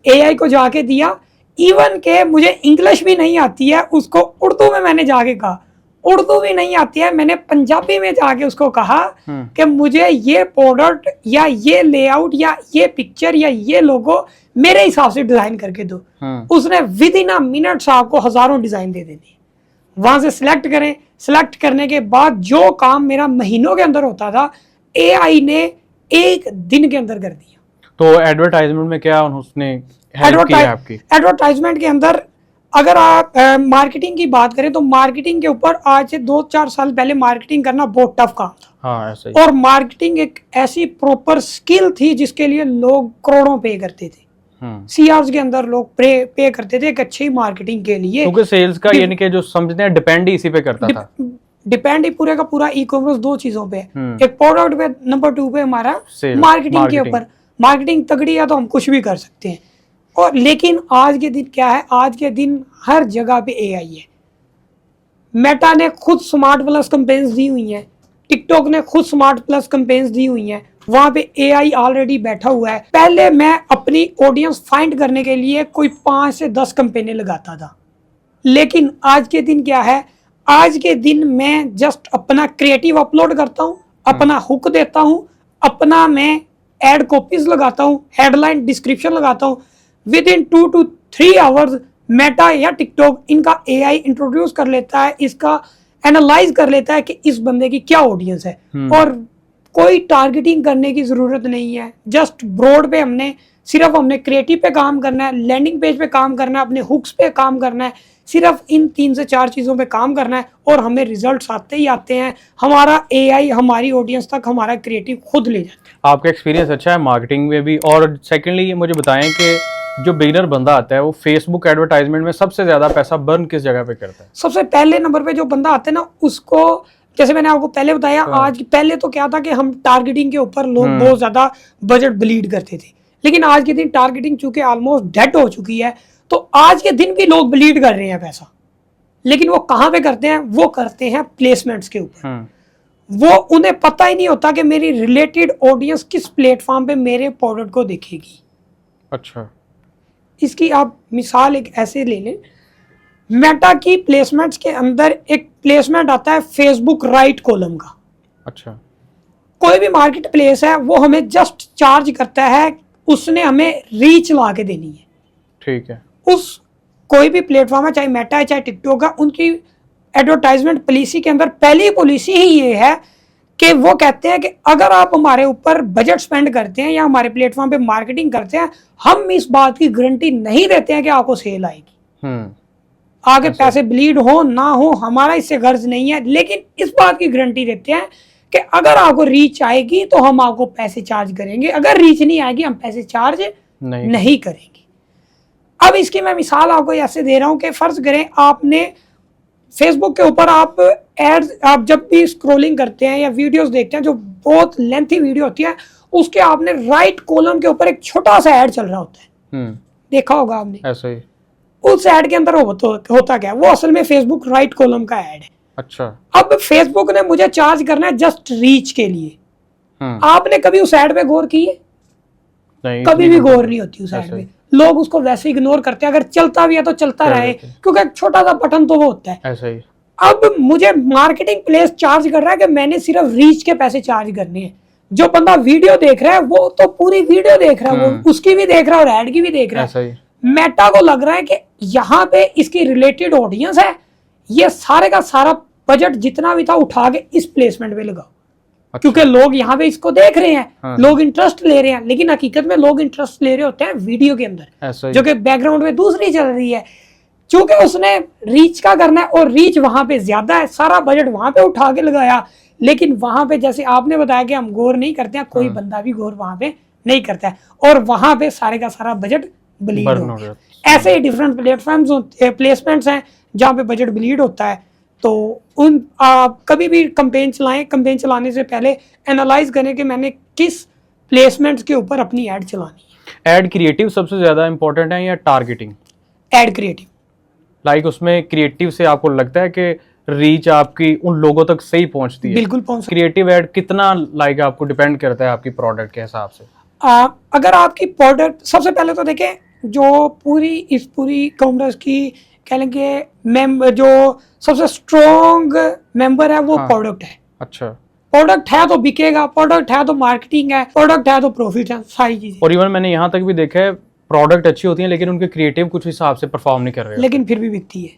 एआई को जाके दिया। इवन के मुझे इंग्लिश भी नहीं आती है, उसको उर्दू में मैंने जाके कहा, उर्दू भी नहीं आती है, मैंने पंजाबी में जाके उसको कहा कि मुझे ये प्रोडक्ट या ये लेआउट या ये पिक्चर या ये लोगो मेरे हिसाब से डिजाइन करके दो। उसने विद इन अ मिनट्स आपको हजारों डिजाइन दे देने। वहां से सिलेक्ट करें, सिलेक्ट करने के बाद जो काम मेरा महीनों के अंदर होता था एआई ने 1 दिन के अंदर कर दिया। तो एडवर्टाइजमेंट में क्या उसने हेल्प की है आपकी? एडवर्टाइजमेंट के अंदर अगर आप मार्केटिंग की बात करें तो मार्केटिंग के ऊपर आज से 2-4 साल पहले मार्केटिंग करना बहुत टफ काम था। हाँ ऐसा ही। और मार्केटिंग एक ऐसी प्रॉपर स्किल थी जिसके लिए लोग करोड़ों पे करते थे। सीआर्स के अंदर लोग पे करते थे एक अच्छी मार्केटिंग के लिए, क्योंकि सेल्स का यानी कि जो समझते हैं डिपेंड ही इसी पे करता था। डिपेंड ही पूरे का पूरा ई कॉमर्स 2 चीजों पे, एक प्रोडक्ट पे, नंबर 2 पे हमारा मार्केटिंग के ऊपर। मार्केटिंग तगड़ी है तो हम कुछ भी कर सकते हैं। और लेकिन आज के दिन क्या है, आज के दिन हर जगह पे एआई है। मेटा ने खुद स्मार्ट प्लस कैंपेन्स दी हुई हैं, टिकटॉक ने खुद स्मार्ट प्लस कैंपेन्स दी हुई हैं, वहां पे एआई ऑलरेडी बैठा हुआ है। पहले मैं अपनी ऑडियंस फाइंड करने के लिए कोई 5 से 10 कैंपेनें लगाता था, लेकिन आज के दिन क्या है, आज के दिन मैं जस्ट अपना क्रिएटिव अपलोड करता हूँ, अपना हुक देता हूँ, अपना मैं एड कॉपीज लगाता हूँ, हेडलाइन डिस्क्रिप्शन लगाता हूँ, with in 2 to 3 hours Meta या टिकटॉक इनका एआई इंट्रोड्यूस कर लेता है, इसका एनालाइज कर लेता है कि इस बंदे की क्या ऑडियंस है। और कोई टारगेटिंग करने की जरूरत नहीं है, जस्ट ब्रॉड पे हमने क्रिएटिव पे काम करना है, लैंडिंग पेज पे काम करना है, अपने हुक्स पे काम करना है, सिर्फ इन 3 से 4 चीज़ों पे काम करना है और हमें रिजल्ट्स आते ही आते हैं। हमारा एआई हमारी ऑडियंस तक हमारा क्रिएटिव खुद ले जाता है। आपका एक्सपीरियंस अच्छा है मार्केटिंग में भी। और सेकेंडली ये मुझे बताएं कि जो बिगिनर बंदा आता है वो फेसबुक एडवर्टाइजमेंट में सबसे ज्यादा पैसा बर्न किस जगह पे करता है? सबसे पहले नंबर पे जो बंदा आता है ना, उसको जैसे मैंने आपको पहले बताया, आज पहले तो क्या था कि हम टारगेटिंग के ऊपर लोग बहुत ज्यादा बजट ब्लीड करते थे, लेकिन आज के दिन टारगेटिंग चूंकि ऑलमोस्ट डेड हो चुकी है, तो आज के दिन भी लोग ब्लीड कर रहे हैं पैसा। लेकिन वो कहाँ पे करते हैं? वो करते हैं प्लेसमेंट्स के ऊपर। वो उन्हें पता ही नहीं होता कि मेरी रिलेटेड ऑडियंस किस प्लेटफॉर्म पे मेरे प्रोडक्ट को देखेगी। अच्छा, इसकी आप मिसाल एक ऐसे ले लें, मेटा की प्लेसमेंट्स के अंदर एक प्लेसमेंट आता है फेसबुक राइट कॉलम का। अच्छा, कोई भी मार्केट प्लेस है वो हमें जस्ट चार्ज करता है, उसने हमें रीच ला के देनी है। ठीक है। उस कोई भी प्लेटफॉर्म है, चाहे मेटा है चाहे टिकटॉक है, उनकी एडवर्टाइजमेंट पॉलिसी के अंदर पहली पॉलिसी ही ये है कि वो कहते हैं कि अगर आप हमारे ऊपर बजट स्पेंड करते हैं या हमारे प्लेटफॉर्म पे मार्केटिंग करते हैं, हम इस बात की गारंटी नहीं देते हैं कि आपको सेल आएगी। आगे पैसे ब्लीड हो ना हो हमारा इससे गर्ज नहीं है, लेकिन इस बात की गारंटी देते हैं कि अगर आपको रीच आएगी तो हम आपको पैसे चार्ज करेंगे, अगर रीच नहीं आएगी हम पैसे चार्ज नहीं करेंगे। अब इसकी मैं मिसाल आपको ऐसे दे रहा हूं कि फर्ज करें आपने फेसबुक के ऊपर आप जब भी स्क्रॉलिंग करते हैं या वीडियोस देखते हैं जो बहुत लेंथी वीडियो होती है, उसके आपने राइट कॉलम के ऊपर एक छोटा सा ऐड चल रहा होता है, देखा होगा आपने। ऐसा ही। उस ऐड के अंदर होता क्या है, वो असल में फेसबुक राइट कॉलम का ऐड है। अच्छा, अब फेसबुक ने मुझे चार्ज करना है जस्ट रीच के लिए। आपने कभी उस ऐड पे गौर की है? नहीं, कभी भी गौर नहीं होती उस ऐड पे। लोग उसको वैसे इग्नोर करते हैं, अगर चलता भी है तो चलता रहे, क्योंकि एक छोटा सा बटन तो वो होता है। ऐसा ही। अब मुझे मार्केटिंग प्लेस चार्ज कर रहा है कि मैंने सिर्फ रीच के पैसे चार्ज करने हैं। जो बंदा वीडियो देख रहा है वो तो पूरी वीडियो देख रहा है, वो उसकी भी देख रहा है और ऐड की भी देख रहा है। मेटा को लग रहा है कि यहाँ पे इसकी रिलेटेड ऑडियंस है, ये सारे का सारा बजट जितना भी था उठा के इस प्लेसमेंट पे लगाओ। अच्छा। क्योंकि लोग यहाँ पे इसको देख रहे हैं, लोग इंटरेस्ट ले रहे हैं, लेकिन हकीकत में लोग इंटरेस्ट ले रहे होते हैं वीडियो के अंदर, जो कि बैकग्राउंड में दूसरी चल रही है। चूंकि उसने रीच का करना है और रीच वहां पे ज्यादा है, सारा बजट वहां पे उठा के लगाया, लेकिन वहां पे जैसे आपने बताया कि हम गौर नहीं करते हैं, कोई बंदा भी गौर वहां पे नहीं करता है, और वहां पे सारे का सारा बजट ब्लीड हो गया। ऐसे ही डिफरेंट प्लेसमेंट्स हैं जहाँ पे बजट ब्लीड होता है। तो कभी भी कैंपेन चलाएं, कैंपेन चलाने से पहले एनालाइज करें कि मैंने किस प्लेसमेंट्स के ऊपर अपनी ऐड चलानी है। ऐड क्रिएटिव सबसे ज्यादा इंपॉर्टेंट है या टारगेटिंग? Add creative. लाइक उसमें क्रिएटिव से आपको लगता है कि रीच आपकी उन लोगों तक सही पहुंचती है? बिल्कुल पहुंचती है। क्रिएटिव ऐड कितना लाइक आपको डिपेंड करता है आपकी प्रोडक्ट के हिसाब से? अगर आपकी प्रोडक्ट, सबसे पहले तो देखें जो पूरी कॉमर्स की कह लेंगे जो सबसे स्ट्रॉन्ग मेंबर है वो प्रोडक्ट है। अच्छा, प्रोडक्ट है तो बिकेगा, प्रोडक्ट है तो मार्केटिंग है, प्रोडक्ट है तो प्रॉफिट है, सारी चीजें। और इवन मैंने यहाँ तक भी देखा है प्रोडक्ट अच्छी होती है लेकिन उनके क्रिएटिव कुछ हिसाब से परफॉर्म नहीं कर रहे, लेकिन फिर भी बिकती है।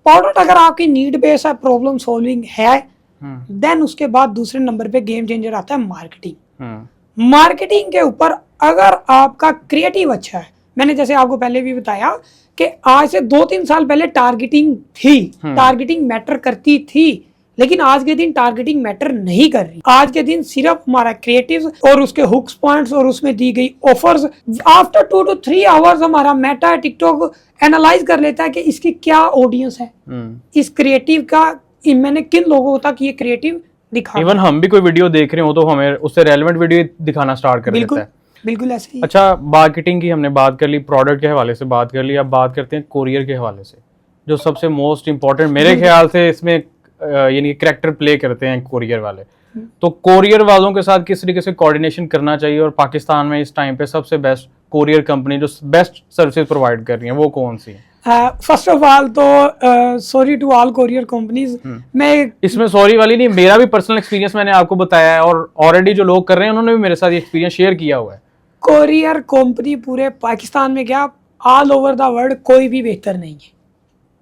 प्रोडक्ट अगर आपकी नीड बेस है, प्रॉब्लम सॉल्विंग है, देन उसके बाद दूसरे नंबर पे गेम चेंजर आता है मार्केटिंग। मार्केटिंग के ऊपर अगर आपका क्रिएटिव अच्छा है, मैंने जैसे आपको पहले भी बताया कि आज से 2-3 साल पहले टारगेटिंग थी, टारगेटिंग मैटर करती थी, लेकिन आज के दिन टारगेटिंग मैटर नहीं कर रही। आज के दिन सिर्फ हमारा क्रिएटिव और उसके हुक्स पॉइंट्स और उसमें दी गई ऑफर्स, आफ्टर 2 to 3 आवर्स हमारा मेटा टिकटॉक एनालाइज कर लेता है कि इसकी क्या ऑडियंस है, इस क्रिएटिव का, मैंने किन लोगों तक ये क्रिएटिव दिखा। इवन हम भी कोई वीडियो देख रहे हो तो हमें उससे रेलेवेंट वीडियो दिखाना स्टार्ट कर देता है। बिल्कुल ऐसे ही। अच्छा, मार्केटिंग की हमने बात कर ली, प्रोडक्ट के हवाले से बात कर ली, अब बात करते हैं कोरियर के हवाले से, जो सबसे मोस्ट इम्पोर्टेंट मेरे ख्याल से इसमें यानी कैरेक्टर प्ले करते हैं कोरियर वाले। तो कोरियर वालों के साथ किस तरीके से कोऑर्डिनेशन करना चाहिए, और पाकिस्तान में इस टाइम पे सबसे बेस्ट कोरियर कंपनी जो बेस्ट सर्विसेज प्रोवाइड कर रही है वो कौन सी है? फर्स्ट ऑफ ऑल तो sorry to all courier companies. मैं इसमें सॉरी वाली नहीं, मेरा भी पर्सनल एक्सपीरियंस मैंने आपको बताया है, और ऑलरेडी जो लोग कर रहे हैं उन्होंने भी मेरे साथ एक्सपीरियंस शेयर किया हुआ है। कोरियर कंपनी पूरे पाकिस्तान में क्या, ऑल ओवर द वर्ल्ड कोई भी बेहतर नहीं है।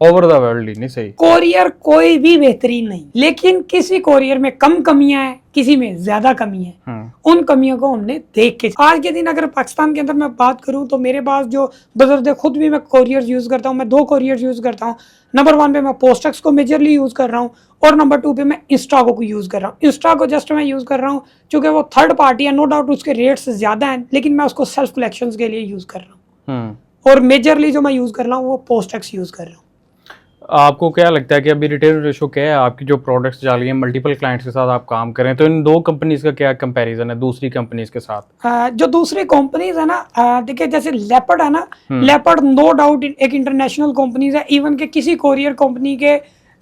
ओवर द वर्ल्ड नहीं सही, कोरियर कोई भी बेहतरीन नहीं, लेकिन किसी कोरियर में कम कमियां हैं, किसी में ज्यादा कमी है। उन कमियों को हमने देख के, आज के दिन अगर पाकिस्तान के अंदर मैं बात करूं तो मेरे पास जो बजरदे खुद भी मैं कोरियर यूज करता हूं, मैं 2 कोरियर यूज करता हूं। नंबर 1 पे मैं पोस्टक्स को मेजरली यूज कर रहा हूं, और नंबर 2 पे मैं इंस्टागो को यूज कर रहा हूं। इंस्टा को जस्ट मैं यूज कर रहा हूं क्योंकि वो थर्ड पार्टी है, नो डाउट उसके रेट्स ज्यादा हैं, लेकिन मैं उसको सेल्फ कलेक्शन के लिए यूज कर रहा हूँ। और मेजरली जो मैं यूज कर रहा हूँ वो पोस्टक्स यूज कर रहा हूँ। आपको क्या लगता है कि अभी रिटेल रेशो क्या है आपकी, जो प्रोडक्ट्स जा रही हैं मल्टीपल क्लाइंट्स के साथ आप काम करें, तो इन 2 कंपनीज का क्या कंपैरिजन है दूसरी कंपनीज के साथ? जो दूसरी कंपनीज है ना, देखिए जैसे लेपर्ड है ना, लेपर्ड नो डाउट एक इंटरनेशनल कंपनीज है। इवन के किसी कोरियर कंपनी के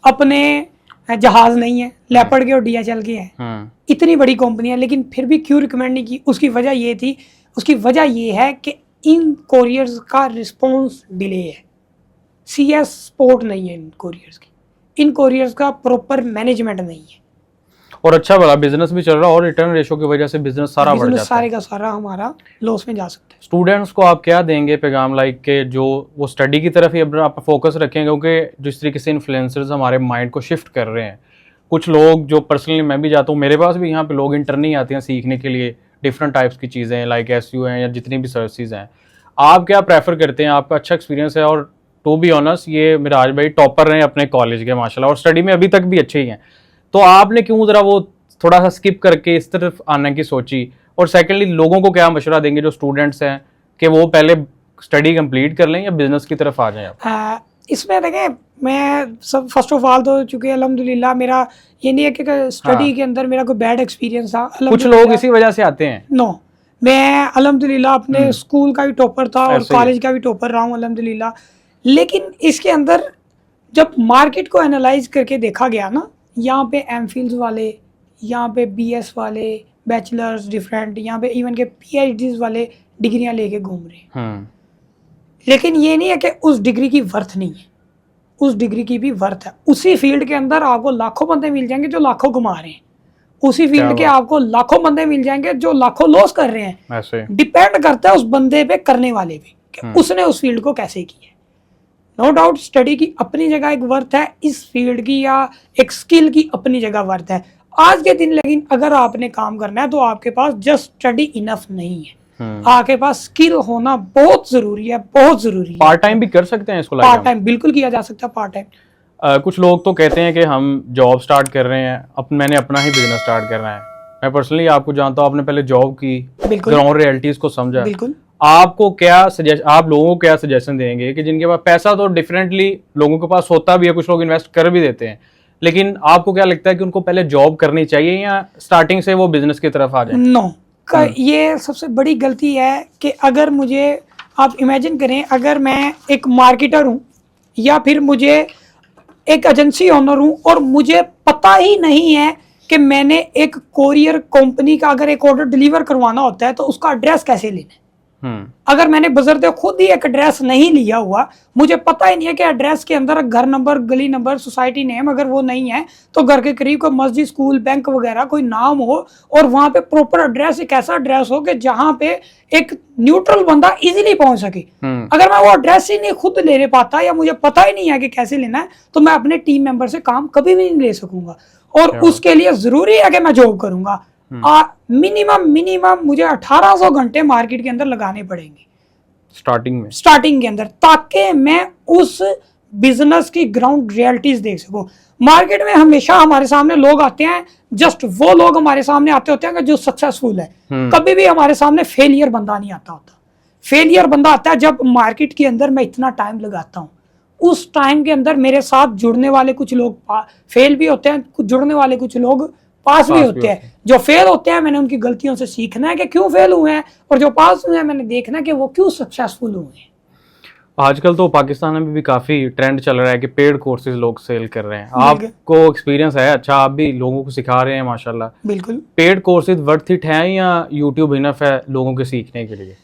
अपने जहाज नहीं है, लेपर्ड के और DHL के हैं। इतनी बड़ी कंपनी है, लेकिन फिर भी क्यों रिकमेंड नहीं की? उसकी वजह ये है कि इन कोरियर्स का रिस्पॉन्स डिले है। CS सपोर्ट नहीं है इन कोरियर्स की, इन कोरियर्स का प्रॉपर मैनेजमेंट नहीं है, और अच्छा बड़ा बिजनेस भी चल रहा है, और रिटर्न रेशो की वजह से बिजनेस सारा बढ़ जाता है, सारे का सारा हमारा लॉस में जा सकता है। स्टूडेंट्स को आप क्या देंगे पैगाम, लाइक के जो वो स्टडी की तरफ ही अपना आप फोकस रखें, क्योंकि जिस तरीके से इन्फ्लुएंसर्स हमारे माइंड को शिफ्ट कर रहे हैं, कुछ लोग जो पर्सनली मैं भी जाता हूँ, मेरे पास भी यहाँ पे लोग इंटर्नी आते हैं सीखने के लिए डिफरेंट टाइप्स की चीज़ें, लाइक SEO हैं या जितनी भी सर्विसेज हैं। आप क्या प्रेफर करते हैं? आपका अच्छा एक्सपीरियंस है, और टू बी ऑनेस्ट ये मिराज भाई टॉपर रहे अपने कॉलेज के माशाल्लाह, और स्टडी में अभी तक भी अच्छे ही हैं, तो आपने क्यों ज़रा वो थोड़ा सा स्किप करके इस तरफ आने की सोची? और सेकेंडली लोगों को क्या मशवरा देंगे जो स्टूडेंट्स हैं कि वो पहले स्टडी कंप्लीट कर लें या बिजनेस की तरफ आ जाएं? इसमें देखें, मैं सब फर्स्ट ऑफ ऑल तो चूँकि अल्हम्दुलिल्लाह मेरा ये नहीं है कि स्टडी के अंदर मेरा कोई बैड एक्सपीरियंस था। कुछ लोग इसी वजह से आते हैं। नो, मैं अल्हम्दुलिल्लाह अपने स्कूल का भी टॉपर था और कॉलेज का भी टॉपर रहा हूँ अल्हम्दुलिल्लाह। लेकिन इसके अंदर जब मार्केट को एनालाइज करके देखा गया ना, यहाँ पे MPhils वाले, यहाँ पे BS वाले, बैचलर्स डिफरेंट, यहाँ पे इवन के PhDs वाले डिग्रियां लेके घूम रहे हैं। लेकिन ये नहीं है कि उस डिग्री की वर्थ नहीं है, उस डिग्री की भी वर्थ है। उसी फील्ड के अंदर आपको लाखों बंदे मिल जाएंगे जो लाखों कमा रहे हैं, उसी फील्ड के आपको लाखों बंदे मिल जाएंगे जो लाखों लॉस कर रहे हैं। डिपेंड करता है उस बंदे पे, करने वाले पे, कि उसने उस फील्ड को कैसे किया। नो डाउट स्टडी की अपनी जगह एक वर्थ है, इस फील्ड की या एक स्किल की अपनी जगह वर्थ है आज के दिन। लेकिन अगर आपने काम करना है तो आपके पास जस्ट स्टडी इनफ नहीं है, आपके पास स्किल होना बहुत जरूरी है, बहुत जरूरी है। पार्ट टाइम भी कर सकते हैं इसको? पार्ट टाइम बिल्कुल किया जा सकता है, पार्ट टाइम। कुछ लोग तो कहते हैं कि हम जॉब स्टार्ट कर रहे हैं, मैंने अपना ही बिजनेस स्टार्ट करना है। मैं पर्सनली आपको जानता हूँ, आपने पहले जॉब की, ग्राउंड रियलिटीज को समझा। बिल्कुल। आपको क्या आप लोगों को क्या सजेशन देंगे कि जिनके पास पैसा तो डिफरेंटली लोगों के पास होता भी है, कुछ लोग इन्वेस्ट कर भी देते हैं, लेकिन आपको क्या लगता है कि उनको पहले जॉब करनी चाहिए या स्टार्टिंग से वो बिजनेस की तरफ आ जाए? नो, ये सबसे बड़ी गलती है कि अगर मुझे, आप इमेजिन करें, अगर मैं एक मार्केटर हूँ या फिर मुझे एक एजेंसी ओनर हूँ और मुझे पता ही नहीं है कि मैंने एक कोरियर कंपनी का अगर एक ऑर्डर डिलीवर करवाना होता है तो उसका एड्रेस कैसे लेना है। अगर मैंने बजरते खुद ही एक एड्रेस नहीं लिया हुआ, मुझे पता ही नहीं है कि एड्रेस के अंदर घर नंबर, गली नंबर, सोसाइटी नेम अगर वो नहीं है तो घर के करीब कोई मस्जिद, स्कूल, बैंक वगैरह कोई नाम हो और वहां पे प्रॉपर एड्रेस, एक ऐसा एड्रेस हो कि जहां पे एक न्यूट्रल बंदा इजीली पहुंच सके। अगर मैं वो एड्रेस ही नहीं खुद ले पाता या मुझे पता ही नहीं है कि कैसे लेना है तो मैं अपने टीम मेंबर से काम कभी भी नहीं ले सकूंगा, और उसके लिए जरूरी है कि मैं जॉब मिनिमम मुझे 1800 घंटे मार्केट के अंदर लगाने पड़ेंगे। स्टार्टिंग के अंदर, ताकि मैं उस बिजनेस की ग्राउंड रियलिटीज देख सकूं। मार्केट में हमेशा हमारे सामने लोग आते हैं, जस्ट वो लोग हमारे सामने आते होते हैं कि जो सक्सेसफुल है। कभी भी हमारे सामने फेलियर बंदा नहीं आता होता। फेलियर बंदा आता है जब मार्केट के अंदर मैं इतना टाइम लगाता हूँ, उस टाइम के अंदर मेरे साथ जुड़ने वाले कुछ लोग फेल भी होते हैं, कुछ जुड़ने वाले कुछ लोग पास भी होते हैं। जो फेल होते हैं मैंने उनकी गलतियों से सीखना है कि क्यों फेल हुए हैं, और जो पास हुए हैं मैंने देखना है कि वो क्यों सक्सेसफुल हुए हैं। आजकल तो पाकिस्तान में भी काफी ट्रेंड चल रहा है कि पेड कोर्सेज लोग सेल कर रहे हैं। आपको एक्सपीरियंस है अच्छा, आप भी लोगों को सिखा रहे हैं माशाल्लाह। बिल्कुल। पेड कोर्सेज वर्थ इट है या यूट्यूब इनफ है लोगों के सीखने के लिए?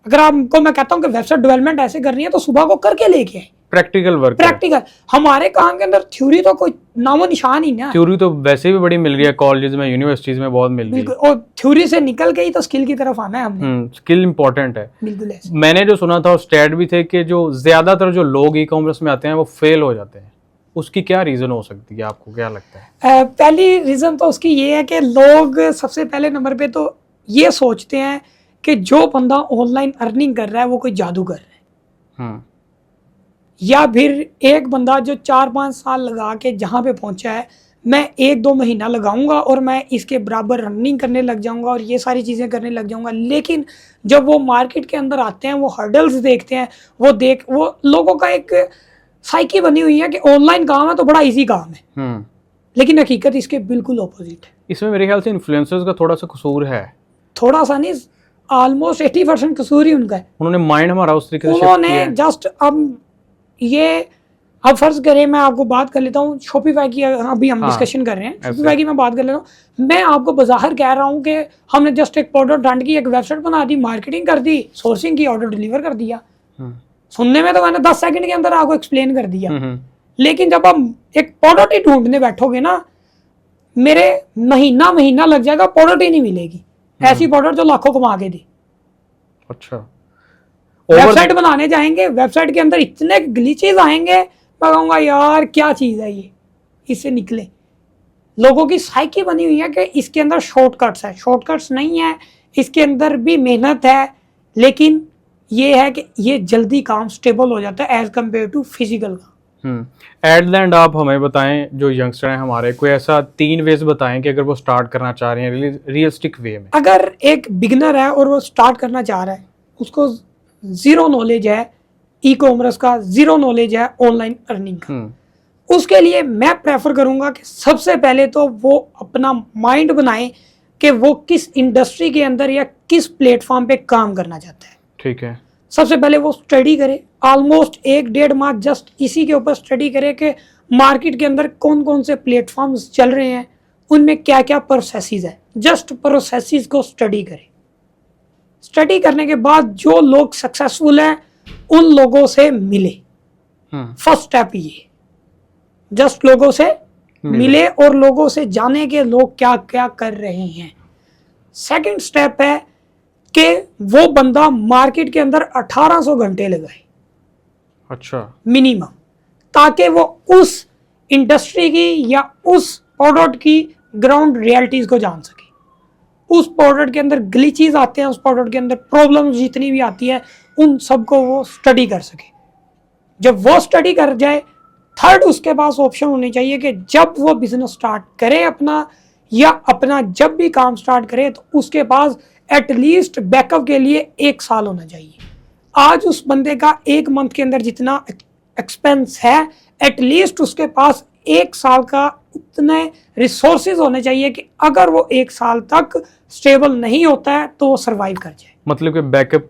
अगर आपको मैं कहता हूँ कि वेबसाइट डेवलपमेंट ऐसे करनी है तो सुबह को करके लेके आए। Practical work, practical. हमारे काम के अंदर थ्योरी तो कोई नामो निशान ही ना। थ्योरी तो वैसे भी बड़ी मिल रही है कॉलेज में, यूनिवर्सिटीज में बहुत मिल रही है। बिल्कुल, और थ्योरी से निकल के ही तो स्किल की तरफ आना है हमने। स्किल इंपॉर्टेंट है। बिल्कुल ऐसे। मैंने जो सुना था स्टैट भी थे कि जो ज्यादातर जो लोग ई कॉमर्स में आते हैं वो फेल हो जाते हैं। उसकी क्या रीजन हो सकती है, आपको क्या लगता है? पहली रीजन तो उसकी ये है कि लोग सबसे पहले नंबर पे तो ये सोचते हैं कि जो बंदा ऑनलाइन अर्निंग कर रहा है वो कोई जादूगर है। या फिर एक बंदा जो 4-5 साल लगा के जहाँ पे पहुंचा है, मैं 1-2 महीना लगाऊंगा और मैं इसके बराबर रनिंग करने लग जाऊंगा और ये सारी चीज़ें करने लग जाऊंगा। लेकिन जब वो मार्केट के अंदर आते हैं, वो हर्डल्स देखते हैं, वो लोगों का एक साइकी बनी हुई है कि ऑनलाइन काम है तो बड़ा इजी काम है। लेकिन हकीकत इसके बिल्कुल ऑपोजिट है। इसमें मेरे ख्याल से इन्फ्लुएंसर्स का थोड़ा सा कसूर है। थोड़ा सा नहीं, ऑलमोस्ट 80% कसूर ही उनका है। उन्होंने माइंड हमारा उस तरीके से उन्होंने जस्ट अब फर्ज करें, मैं आपको बात कर लेता हूँ शॉपिफाई की, अभी हम डिस्कशन कर रहे हैं शॉपिफाई की, मैं बात कर लेता हूँ। मैं आपको बाहर कह रहा हूँ कि हमने जस्ट एक प्रोडक्ट ब्रांड की एक वेबसाइट बना दी, मार्केटिंग कर दी, सोर्सिंग की, ऑर्डर डिलीवर कर दिया। सुनने में तो मैंने 10 सेकंड के अंदर आपको एक्सप्लेन कर दिया। लेकिन जब हम एक प्रोडक्ट ही ढूंढने बैठोगे ना, मेरे महीना लग जाएगा, प्रोडक्ट ही नहीं मिलेगी। ऐसी प्रोडक्ट जो लाखों कमा के दे। अच्छा, वेबसाइट बनाने जाएंगे, वेबसाइट के अंदर इतने ग्लिचेस आएंगे, मैं कहूँगा यार क्या चीज़ है ये, इससे निकले। लोगों की साइकी बनी हुई है कि इसके अंदर शॉर्टकट्स है। शॉर्टकट्स नहीं है, इसके अंदर भी मेहनत है, लेकिन ये है कि ये जल्दी काम स्टेबल हो जाता है एज कम्पेयर टू फिजिकल काम। एट द एंड आप हमें बताएं, जो यंगस्टर हैं हमारे, कोई ऐसा 3 वेज बताएं कि अगर वो स्टार्ट करना चाह रहे हैं रियलिस्टिक वे में। अगर एक बिगिनर है और वो स्टार्ट करना चाह रहा है, उसको जीरो नॉलेज है ई कॉमर्स का, जीरो नॉलेज है ऑनलाइन अर्निंग का, उसके लिए मैं प्रेफर करूंगा कि सबसे पहले तो वो अपना माइंड बनाए कि वो किस इंडस्ट्री के अंदर या किस प्लेटफॉर्म पे काम करना चाहता है। ठीक है। सबसे पहले वो स्टडी करे, ऑलमोस्ट 1-1.5 माह जस्ट इसी के ऊपर स्टडी करे कि मार्केट के अंदर कौन कौन से प्लेटफॉर्म्स चल रहे हैं, उनमें क्या क्या प्रोसेसेस है। जस्ट प्रोसेसेस को स्टडी करे। स्टडी करने के बाद जो लोग सक्सेसफुल हैं उन लोगों से मिले। फर्स्ट स्टेप ये, जस्ट लोगों से मिले और लोगों से जाने के लोग क्या क्या कर रहे हैं। सेकंड स्टेप है कि वो बंदा मार्केट के अंदर 1800 घंटे लगाए। अच्छा, मिनिमम, ताकि वो उस इंडस्ट्री की या उस प्रोडक्ट की ग्राउंड रियलिटीज को जान सके। उस प्रोडक्ट के अंदर ग्लिचेस आते हैं, उस प्रोडक्ट के अंदर प्रॉब्लम्स जितनी भी आती है, उन सबको वो स्टडी कर सके। जब वो स्टडी कर जाए, थर्ड उसके पास ऑप्शन होनी चाहिए कि जब वो बिजनेस स्टार्ट करे अपना, या अपना जब भी काम स्टार्ट करे, तो उसके पास एटलीस्ट बैकअप के लिए 1 साल होना चाहिए। आज उस बंदे का 1 मंथ के अंदर जितना एक्सपेंस है, एटलीस्ट उसके पास 1 साल का उतने रिसोर्सेज होने चाहिए कि अगर वो 1 साल तक स्टेबल नहीं होता है तो वो सरवाइव कर जाए। मतलब कि बैकअप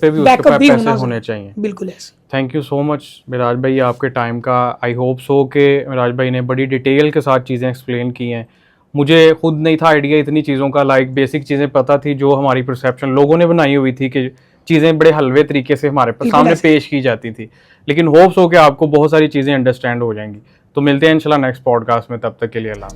पे भी उसके पास पैसे होने चाहिए। बिल्कुल ऐसे। Thank you so much Miraj भाई आपके टाइम का। आई होप सो कि मिराज भाई ने बड़ी डिटेल के साथ चीज़ें एक्सप्लेन की हैं। मुझे खुद नहीं था आइडिया इतनी चीज़ों का, लाइक बेसिक चीज़ें पता थी जो हमारी परसेप्शन लोगों ने बनाई हुई थी कि चीज़ें बड़े हलवे तरीके से हमारे सामने पेश की जाती थी। लेकिन होप्स हो कि आपको बहुत सारी चीज़ें अंडरस्टैंड हो जाएंगी। तो मिलते हैं इंशाल्लाह नेक्स्ट पॉडकास्ट में, तब तक के लिए अल्लाह।